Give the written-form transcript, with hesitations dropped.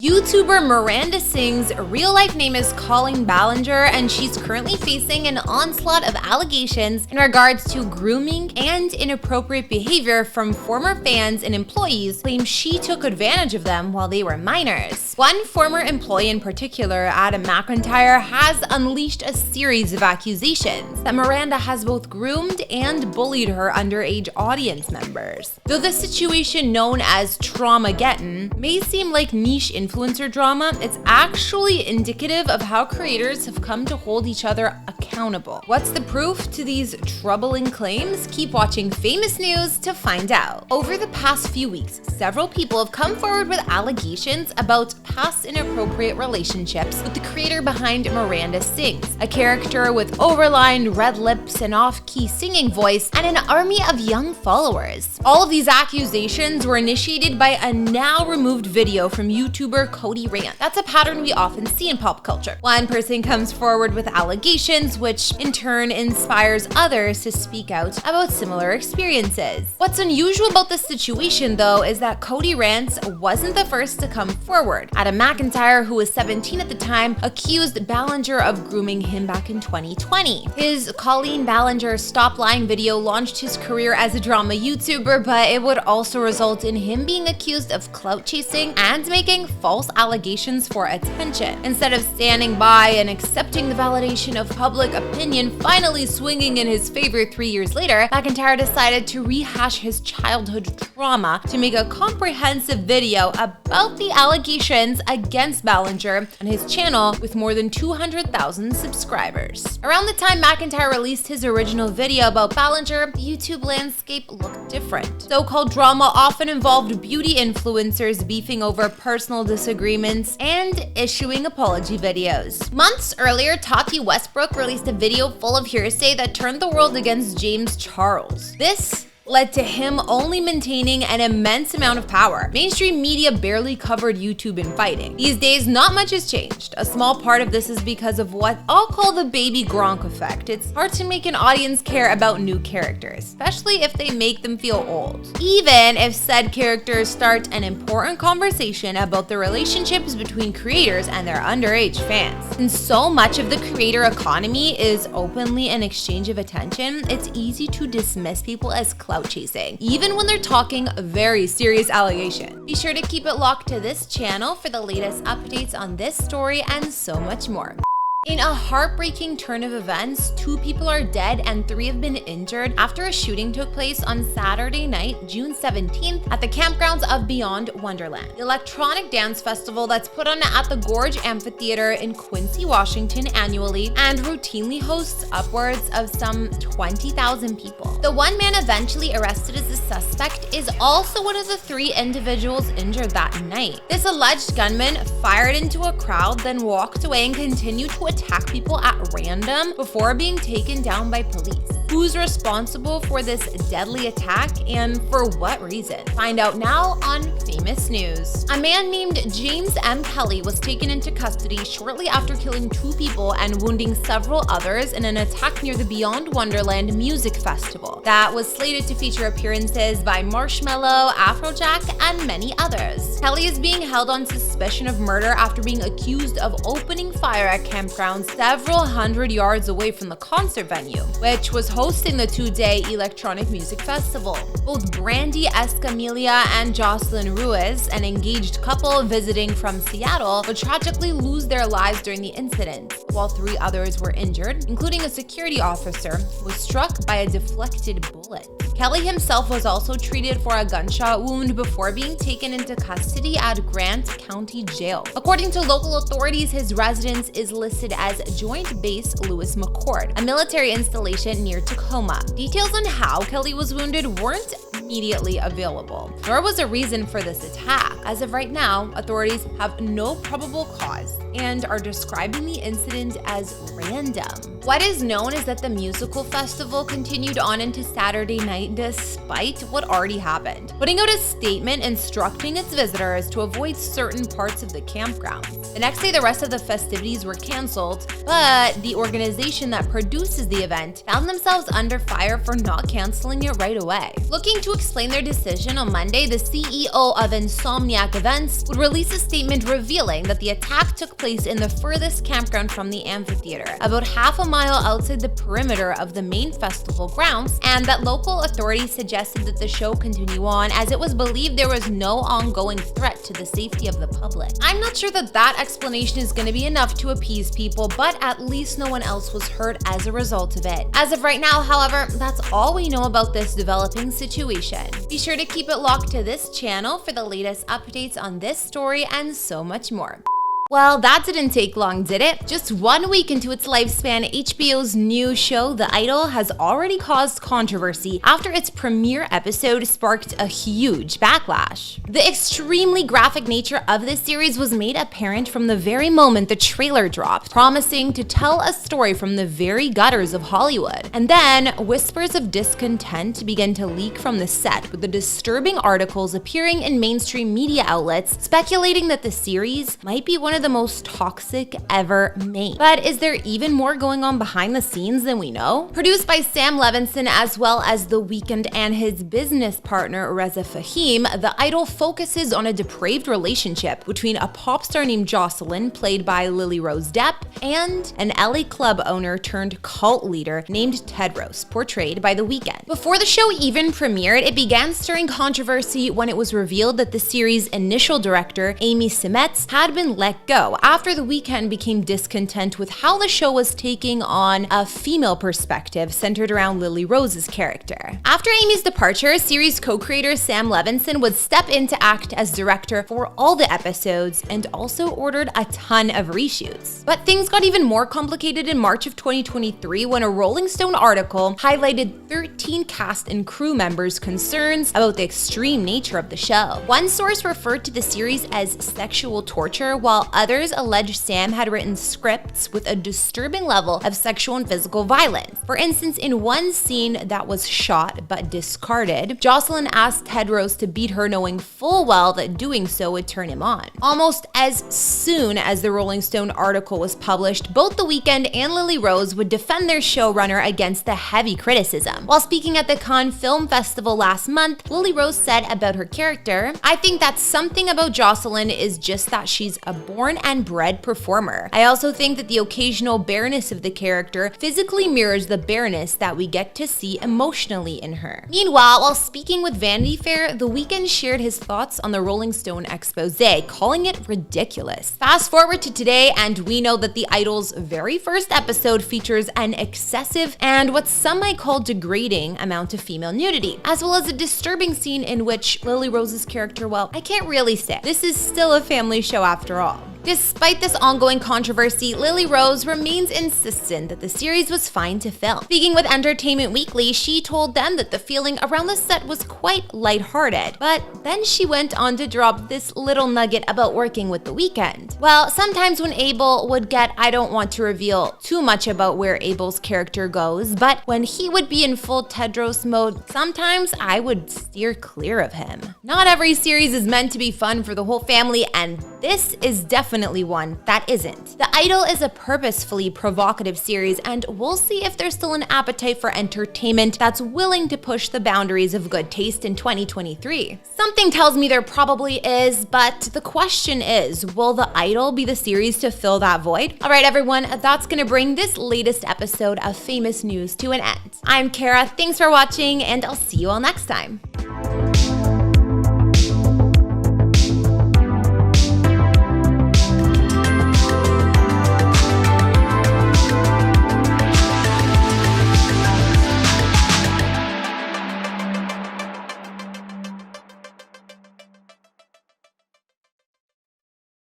YouTuber Miranda Sings' real-life name is Colleen Ballinger, and she's currently facing an onslaught of allegations in regards to grooming and inappropriate behavior from former fans and employees claim she took advantage of them while they were minors. One former employee in particular, Adam McIntyre, has unleashed a series of accusations that Miranda has both groomed and bullied her underage audience members. Though the situation known as Traumageddon may seem like niche influencer drama, it's actually indicative of how creators have come to hold each other accountable. What's the proof to these troubling claims? Keep watching Famous News to find out. Over the past few weeks, several people have come forward with allegations about past inappropriate relationships with the creator behind Miranda Sings, a character with overlined red lips, an off-key singing voice, and an army of young followers. All of these accusations were initiated by a now-removed video from YouTuber Cody Rant. That's a pattern we often see in pop culture. One person comes forward with allegations, which in turn inspires others to speak out about similar experiences. What's unusual about this situation, though, is that Cody Rant wasn't the first to come forward. Adam McIntyre, who was 17 at the time, accused Ballinger of grooming him back in 2020. His Colleen Ballinger Stop Lying video launched his career as a drama YouTuber, but it would also result in him being accused of clout chasing and making false allegations for attention. Instead of standing by and accepting the validation of public opinion finally swinging in his favor 3 years later, McIntyre decided to rehash his childhood trauma to make a comprehensive video about the allegations against Ballinger on his channel with more than 200,000 subscribers. Around the time McIntyre released his original video about Ballinger, the YouTube landscape looked different. So-called drama often involved beauty influencers beefing over personal disagreements and issuing apology videos. Months earlier, Tati Westbrook released a video full of hearsay that turned the world against James Charles. This led to him only maintaining an immense amount of power. Mainstream media barely covered YouTube infighting. These days, not much has changed. A small part of this is because of what I'll call the baby Gronk effect. It's hard to make an audience care about new characters, especially if they make them feel old. Even if said characters start an important conversation about the relationships between creators and their underage fans. Since so much of the creator economy is openly an exchange of attention, it's easy to dismiss people as clout chasing, even when they're talking very serious allegations. Be sure to keep it locked to this channel for the latest updates on this story and so much more. In a heartbreaking turn of events, 2 people are dead and 3 have been injured after a shooting took place on Saturday night, June 17th, at the campgrounds of Beyond Wonderland, the electronic dance festival that's put on at the Gorge Amphitheater in Quincy, Washington annually and routinely hosts upwards of some 20,000 people. The one man eventually arrested as a suspect is also one of the 3 individuals injured that night. This alleged gunman fired into a crowd, then walked away and continued to attack people at random before being taken down by police. Who's responsible for this deadly attack and for what reason? Find out now on Famous News. A man named James M. Kelly was taken into custody shortly after killing 2 people and wounding several others in an attack near the Beyond Wonderland Music Festival that was slated to feature appearances by Marshmello, Afrojack, and many others. Kelly is being held on suspicion of murder after being accused of opening fire at campgrounds several hundred yards away from the concert venue, which was hosting the 2-day electronic music festival. Both Brandy Escamilla and Jocelyn Ruiz, an engaged couple visiting from Seattle, would tragically lose their lives during the incident, while 3 others were injured, including a security officer who was struck by a deflected bullet. Kelly himself was also treated for a gunshot wound before being taken into custody at Grant County Jail. According to local authorities, his residence is listed as Joint Base Lewis McCord, a military installation near Tacoma. Details on how Kelly was wounded weren't immediately available, nor was a reason for this attack. As of right now, authorities have no probable cause and are describing the incident as random. What is known is that the musical festival continued on into Saturday night despite what already happened, putting out a statement instructing its visitors to avoid certain parts of the campground. The next day, the rest of the festivities were canceled, but the organization that produces the event found themselves under fire for not canceling it right away. Looking to explain their decision on Monday, the CEO of Insomniac Events would release a statement revealing that the attack took place in the furthest campground from the amphitheater, about half a mile outside the perimeter of the main festival grounds, and that local authorities suggested that the show continue on as it was believed there was no ongoing threat to the safety of the public. I'm not sure that that explanation is going to be enough to appease people, but at least no one else was hurt as a result of it. As of right now, however, that's all we know about this developing situation. Be sure to keep it locked to this channel for the latest updates on this story and so much more. Well, that didn't take long, did it? Just 1 week into its lifespan, HBO's new show, The Idol, has already caused controversy after its premiere episode sparked a huge backlash. The extremely graphic nature of this series was made apparent from the very moment the trailer dropped, promising to tell a story from the very gutters of Hollywood. And then, whispers of discontent began to leak from the set, with the disturbing articles appearing in mainstream media outlets speculating that the series might be one of the most toxic ever made. But is there even more going on behind the scenes than we know? Produced by Sam Levinson as well as The Weeknd and his business partner Reza Fahim, The Idol focuses on a depraved relationship between a pop star named Jocelyn, played by Lily Rose Depp, and an LA club owner turned cult leader named Tedros, portrayed by The Weeknd. Before the show even premiered, it began stirring controversy when it was revealed that the series' initial director, Amy Seimetz, had been let go after The Weeknd became discontent with how the show was taking on a female perspective centered around Lily Rose's character. After Amy's departure, series co-creator Sam Levinson would step in to act as director for all the episodes and also ordered a ton of reshoots. But things got even more complicated in March of 2023 when a Rolling Stone article highlighted 13 cast and crew members' concerns about the extreme nature of the show. One source referred to the series as sexual torture, while others alleged Sam had written scripts with a disturbing level of sexual and physical violence. For instance, in one scene that was shot but discarded, Jocelyn asked Tedros to beat her, knowing full well that doing so would turn him on. Almost as soon as the Rolling Stone article was published, both The Weeknd and Lily Rose would defend their showrunner against the heavy criticism. While speaking at the Cannes Film Festival last month, Lily Rose said about her character, "I think that something about Jocelyn is just that she's a born and bred performer. I also think that the occasional bareness of the character physically mirrors the bareness that we get to see emotionally in her." Meanwhile, while speaking with Vanity Fair, The Weeknd shared his thoughts on the Rolling Stone expose, calling it ridiculous. Fast forward to today, and we know that The Idol's very first episode features an excessive and what some might call degrading amount of female nudity, as well as a disturbing scene in which Lily Rose's character, well, I can't really say. This is still a family show after all. Despite this ongoing controversy, Lily Rose remains insistent that the series was fine to film. Speaking with Entertainment Weekly, she told them that the feeling around the set was quite lighthearted. But then she went on to drop this little nugget about working with The Weeknd. Well, sometimes when Abel would get, I don't want to reveal too much about where Abel's character goes, but when he would be in full Tedros mode, sometimes I would steer clear of him. Not every series is meant to be fun for the whole family, and this is definitely one that isn't. The Idol is a purposefully provocative series, and we'll see if there's still an appetite for entertainment that's willing to push the boundaries of good taste in 2023. Something tells me there probably is, but the question is, will The Idol be the series to fill that void? All right, everyone, that's gonna bring this latest episode of Famous News to an end. I'm Kara, thanks for watching, and I'll see you all next time.